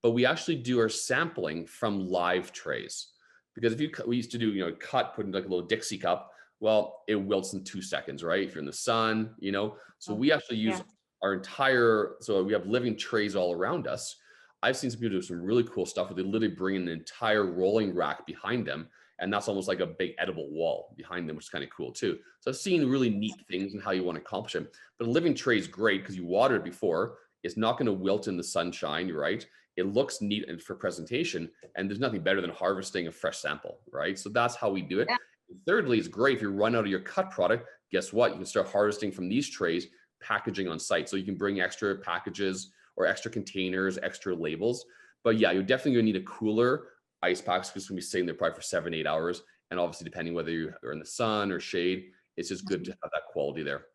but we actually do our sampling from live trays. Because if you, we used to do, cut, put in like a little Dixie cup, well, it wilts in 2 seconds, right? If you're in the sun, so Oh, we actually use yeah. our entire, so we have living trays all around us. I've seen some people do some really cool stuff where they literally bring in an entire rolling rack behind them. And that's almost like a big edible wall behind them, which is kind of cool too. So I've seen really neat things and how you want to accomplish them. But a living tray is great because you watered it before. It's not going to wilt in the sunshine, right? It looks neat and for presentation. And there's nothing better than harvesting a fresh sample, right? So that's how we do it. Yeah. And thirdly, it's great if you run out of your cut product. Guess what? You can start harvesting from these trays, packaging on site. So you can bring extra packages or extra containers, extra labels. But yeah, you're definitely going to need a cooler ice packs because it's going to be sitting there probably for 7, 8 hours. And obviously, depending whether you're in the sun or shade, it's just good to have that quality there.